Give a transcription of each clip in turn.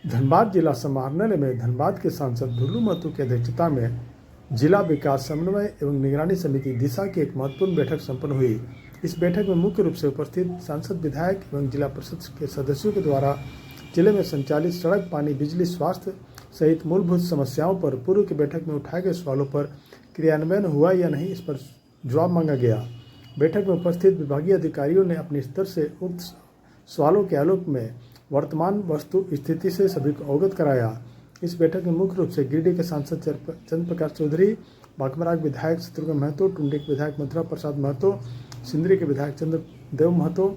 धनबाद जिला समाहरणालय में धनबाद के सांसद ढुल्लू महतो की अध्यक्षता में जिला विकास समन्वय एवं निगरानी समिति दिशा की एक महत्वपूर्ण बैठक संपन्न हुई। इस बैठक में मुख्य रूप से उपस्थित सांसद, विधायक एवं जिला परिषद के सदस्यों के द्वारा जिले में संचालित सड़क, पानी, बिजली, स्वास्थ्य सहित मूलभूत समस्याओं पर पूर्व की बैठक में उठाए गए सवालों पर क्रियान्वयन हुआ या नहीं, इस पर जवाब मांगा गया। बैठक में उपस्थित विभागीय अधिकारियों ने अपने स्तर से उक्त सवालों के आलोक में वर्तमान वस्तु स्थिति से सभी को अवगत कराया। इस बैठक में मुख्य रूप से गिरिडीह के सांसद चंद्र प्रकाश चौधरी, बाघमरा के विधायक शत्रुघ्न महतो, टुंडी के विधायक मथुरा प्रसाद महतो, सिंदरी के विधायक चंद्र देव महतो,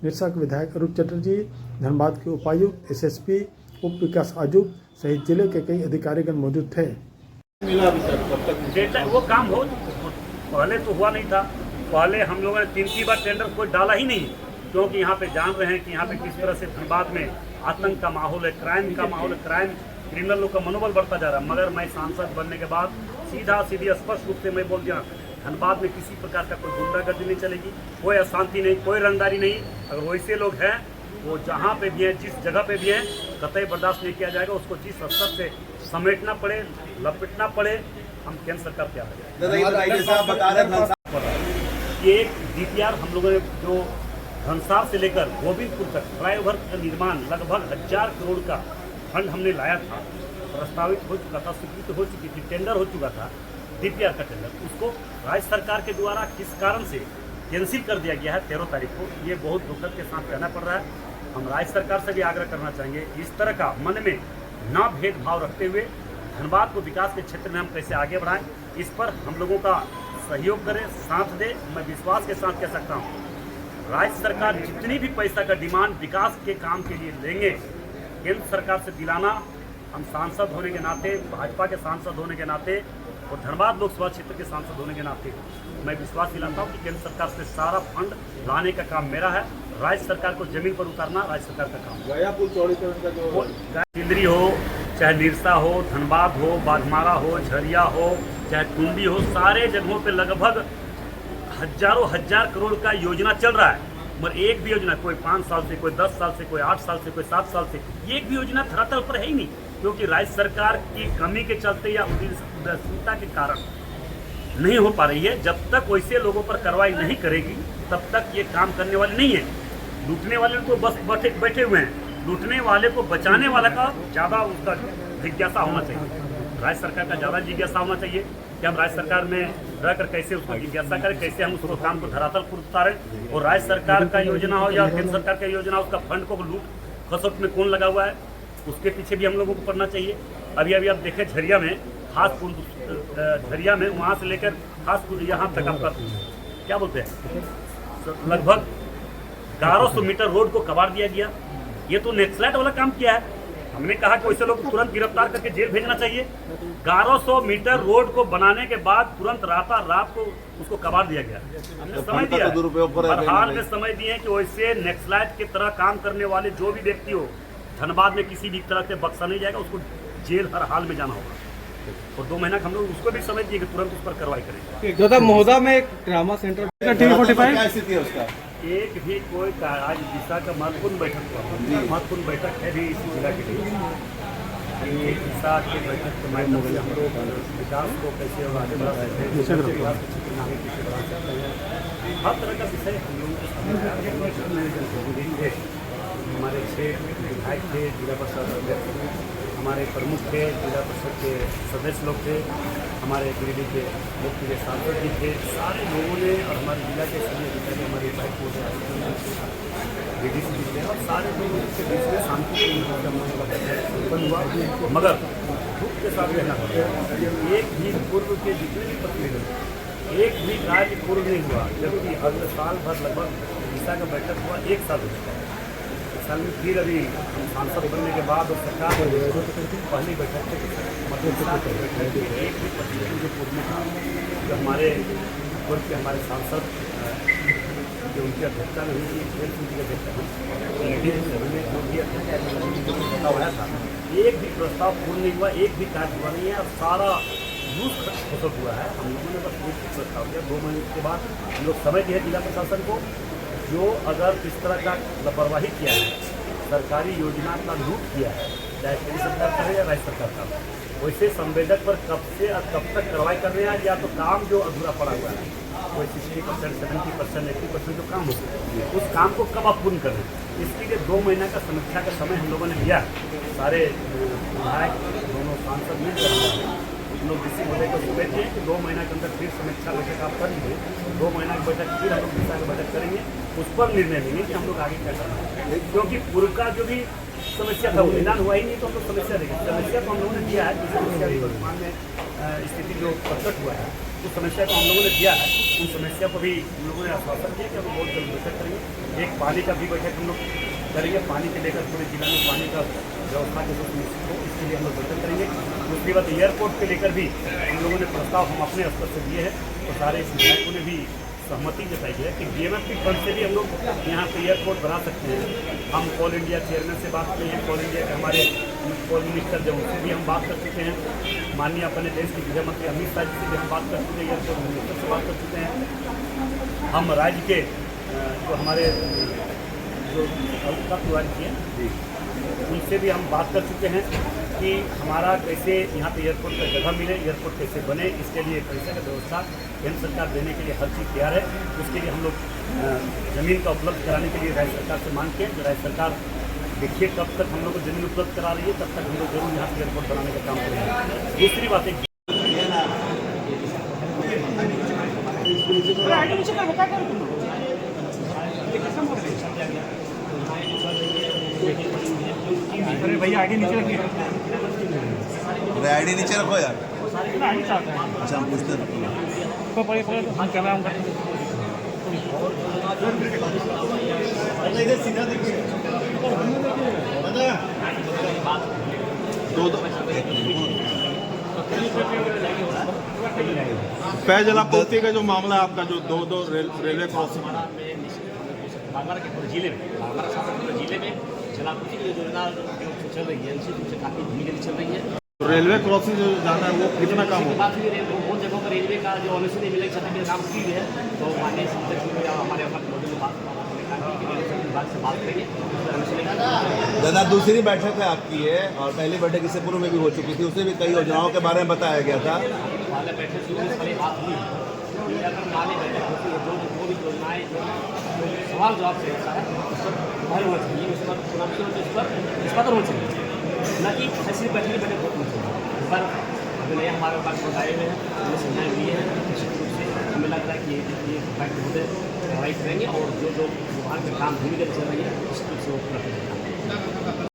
निरसा के विधायक अरूप चटर्जी, धनबाद के उपायुक्त, एसएसपी, उप विकास आयुक्त सहित जिले के कई अधिकारीगण मौजूद थे। वो काम हो पहले तो हुआ नहीं था। पहले हम लोगों ने 3 बार टेंडर कोई डाला ही नहीं, क्योंकि यहाँ पे जान रहे हैं कि यहाँ पे किस तरह से धनबाद में आतंक का माहौल है, क्राइम का माहौल है, क्रिमिनल लोग का मनोबल बढ़ता जा रहा है। मगर मैं सांसद बनने के बाद सीधी स्पष्ट रूप से मैं बोल दिया, धनबाद में किसी प्रकार का कोई गुंडागर्दी नहीं चलेगी, कोई अशांति नहीं, कोई रंगदारी नहीं। अगर वैसे लोग हैं वो जहाँ पे भी हैं, जिस जगह पे भी हैं, कतई बर्दाश्त नहीं किया जाएगा। उसको जिस स्तर से समेटना पड़े, लपेटना पड़े, हम केंद्र सरकार क्या ये एक DPR हम लोगों ने जो धनसार से लेकर गोविंदपुर तक फ्लाईओवर का निर्माण लगभग 1000 करोड़ का फंड हमने लाया था, प्रस्तावित हो चुका था, स्वीकृति हो चुकी थी, टेंडर हो चुका था DPR का टेंडर। उसको राज्य सरकार के द्वारा किस कारण से कैंसिल कर दिया गया है 13 तारीख को, ये बहुत दुखद के साथ कहना पड़ रहा है। हम राज्य सरकार से भी आग्रह करना चाहेंगे, इस तरह का मन में ना भेदभाव रखते हुए धनबाद को विकास के क्षेत्र में हम कैसे आगे बढ़ाएं, इस पर हम लोगों का सहयोग करें, साथ दे। मैं विश्वास के साथ कह सकता हूँ, राज्य सरकार जितनी भी पैसा का डिमांड विकास के काम के लिए लेंगे, केंद्र सरकार से दिलाना। हम सांसद होने के नाते, भाजपा के सांसद होने के नाते और धनबाद लोकसभा क्षेत्र के सांसद होने के नाते मैं विश्वास दिलाता हूँ कि केंद्र सरकार से सारा फंड लाने का काम मेरा है। राज्य सरकार को जमीन पर उतारना राज्य सरकार का काम। गया पुल चौड़ीकरण का जो सिंदरी हो, चाहे निरसा हो, धनबाद हो, बाघमारा हो, झरिया हो, चाहे टुंडी हो, सारे जगहों पे लगभग हजारों हजार करोड़ का योजना चल रहा है। मगर एक भी योजना, कोई 5 साल से, कोई 10 साल से, कोई 8 साल से, कोई 7 साल से, एक भी योजना धरातल पर है ही नहीं, क्योंकि राज्य सरकार की कमी के चलते या उदासीनता के कारण नहीं हो पा रही है। जब तक वैसे लोगों पर कार्रवाई नहीं करेगी तब तक ये काम करने वाले नहीं है। लूटने वाले तो बस बैठे हुए हैं, लूटने वाले को बचाने वाला का ज़्यादा उसका जिज्ञासा होना चाहिए। राज्य सरकार का ज़्यादा जिज्ञासा होना चाहिए कि हम राज्य सरकार में रहकर कैसे उसको जिज्ञासा करें, कैसे हम उसको काम को धरातल पर उतारें। और राज्य सरकार का योजना हो या केंद्र सरकार का योजना, उसका फंड को लूट खसोट में कौन लगा हुआ है, उसके पीछे भी हम लोगों को पढ़ना चाहिए। अभी आप देखें झरिया में, खास झरिया में वहाँ से लेकर खास यहाँ तक आपका क्या बोलते हैं, लगभग 1100 मीटर रोड को कबाड़ दिया गया। ये तो नेक्सलाइट वाला काम किया है। हमने कहा कि वैसे लोग तुरंत गिरफ्तार करके जेल भेजना चाहिए। 1100 मीटर रोड को बनाने के बाद तुरंत रात को उसको कबाड़ दिया गया। हमने समय दिया, हर हाल में समय दिए कि वैसे नेक्सलाइट की तरह काम करने वाले जो भी व्यक्ति हो, धनबाद में किसी भी तरह से बख्शा नहीं जाएगा, उसको जेल हर हाल में जाना होगा। और 2 महीना हम लोग उसको भी समय दिए कि तुरंत उस पर कार्रवाई करेंगे। महोदा में एक ड्रामा सेंटर क्या स्थिति है उसका? एक भी कोई आज दिशा का महत्वपूर्ण बैठक है भी इसी जिला के लिए। ये दिशा की बैठक के माध्यम से हम लोग विकास को कैसे और आगे बढ़ा सकते हैं, कैसे बढ़ा सकते हैं, हर तरह का विषय हम लोगों के सामने थे। हमारे 6 विधायक थे, जिला परिषद अध्यक्ष, हमारे प्रमुख थे, जिला परिषद के सदस्य लोग थे, हमारे गिरिडीह के लोकप्रिय सांसद भी थे। सारे लोगों ने और हमारे जिला के सभी अधिकारी, हमारे विधायक गिरिडीह से भी थे और सारे लोगों के बीच में शांतिपूर्ण हुआ। मगर दुख के साथ रहना पड़ता, एक भी पूर्व के जितने भी प्रतिनिधि, एक भी कार्य पूर्व नहीं हुआ, जबकि अगले साल भर लगभग दिशा का बैठक हुआ 1 साल हो चुका है। साल में फिर अभी सांसद बनने के बाद और सरकार पहली बैठक थे, एक भी प्रतिनिधि जो पूर्व में था, जो हमारे पूर्व के हमारे सांसद जो उनकी अध्यक्षता में हुई थी, खेल समिति के अध्यक्षता हुआ था, एक भी प्रस्ताव पूर्ण नहीं हुआ, एक भी कार्य हुआ नहीं है। अब सारा यूज खत्म हुआ है। हम लोगों ने बस एक प्रस्ताव दिया, 2 महीने के बाद हम लोग समय दिए जिला प्रशासन को, जो अगर इस तरह का लापरवाही किया है सरकारी योजना का लूट किया है, चाहे केंद्र सरकार का है या राज्य सरकार का, वैसे संवेदक पर कब से और कब तक कार्रवाई कर रहे हैं, या तो काम जो अधूरा पड़ा हुआ है वो 60%, 70%, 80% जो काम हो उस काम को कब आप पूर्ण कर रहे हैं। इसके लिए 2 महीना का समीक्षा का समय हम लोगों ने लिया है। सारे विधायक, दोनों सांसद मिलकर हम लोग डीसी महोदय को कहते हैं कि 2 महीना के अंदर फिर समीक्षा बैठक आप कर लीजिए, 2 महीना की बैठक फिर हम लोग दिशा की बैठक करेंगे, उस पर निर्णय लेंगे कि हम लोग आगे क्या करना है। क्योंकि पूर्व का जो भी समस्या था वो निदान हुआ ही नहीं, तो हम लोग समस्या देखें। समस्या तो हम लोगों ने दिया है, जिस समस्या की वर्तमान में स्थिति जो प्रकट हुआ है उस समस्या को हम लोगों ने दिया है। उन समस्या को भी हम लोगों ने आश्वासन दिया कि हम बहुत जल्द बैठक करेंगे। एक पानी का भी बैठक हम लोग करेंगे, पानी के लेकर पूरे जिला में पानी का व्यवस्था के रूप में हो, इसके लिए हम लोग बैठक करेंगे। दूसरी बात, एयरपोर्ट के लेकर भी हम लोगों ने प्रस्ताव हम अपने स्तर से दिए हैं, तो सारे विधायकों ने भी सहमति जताई है कि DMFP फंड से भी हम लोग यहाँ पे एयरपोर्ट बना सकते हैं। हम ऑल इंडिया चेयरमैन से बात किए हैं, ऑल इंडिया के हमारे फॉरेन मिनिस्टर जो उनसे भी हम बात कर चुके हैं, माननीय अपने देश के गृह मंत्री अमित शाह जी से भी हम बात कर चुके हैं, एयरपोर्ट मिनिस्टर से बात कर चुके हैं। हम राज्य के जो हमारे जो राज्य हैं उनसे भी हम बात कर चुके हैं कि हमारा कैसे यहाँ पे एयरपोर्ट का जगह मिले, एयरपोर्ट कैसे बने, इसके लिए पैसे का व्यवस्था केंद्र सरकार देने के लिए हर चीज़ तैयार है। उसके लिए हम लोग ज़मीन का उपलब्ध कराने के लिए राज्य सरकार से मांग किए। राज्य सरकार देखिए कब तक हम लोग को ज़मीन उपलब्ध करा रही है, तब तक हम लोग जरूर यहाँ पे एयरपोर्ट बनाने का काम करेंगे। दूसरी बात है अरे भैया आगे नीचे रखिए, आईडी नीचे रखो यार। अच्छा हम पूछते हैं। हम कैमरा ऑन करते पेय जलापूर्ति का जो मामला है आपका, जो दो रेलवे क्रॉसिंग बागवाड़ा के पूरे जिले में, बागवाड़ा शासन पूरे जिले में जलापूर्ति की योजना चल रही है, निश्चित रूप से काफ़ी धीमी चल रही है। रेलवे क्रॉसिंग जो जाना है वो कितना काम होगा? बात हुई बहुत जगहों पर रेलवे का जो ऑनर्सी मिले छत्तीस के काम की है, तो माननीय सांसद हमारे विभाग से बात करेंगे। दादा दूसरी बैठक है आपकी है, और पहली बैठक इससे पूर्व में भी हो चुकी थी, उसमें भी कई योजनाओं के बारे में बताया गया था। पहले बैठक शुरू से पहले बात हुई कि अगर माली बैठक होती है जो भी योजनाएँ सवाल जवाब से होता है उस पर पहल होना चाहिए, उस पर निष्पादन होना चाहिए, न कि ऐसी बैठक होनी चाहिए। इस पर अभी नए हमारे पास बताए हुए हैं, हमें समझाए हुए हैं, निश्चित रूप से हमें लग रहा है कि ये फैक्ट होते कार्रवाई करेंगे और जो विभाग का काम धीमी गति चल रही है निश्चित रूप से वो पूरा करेंगे।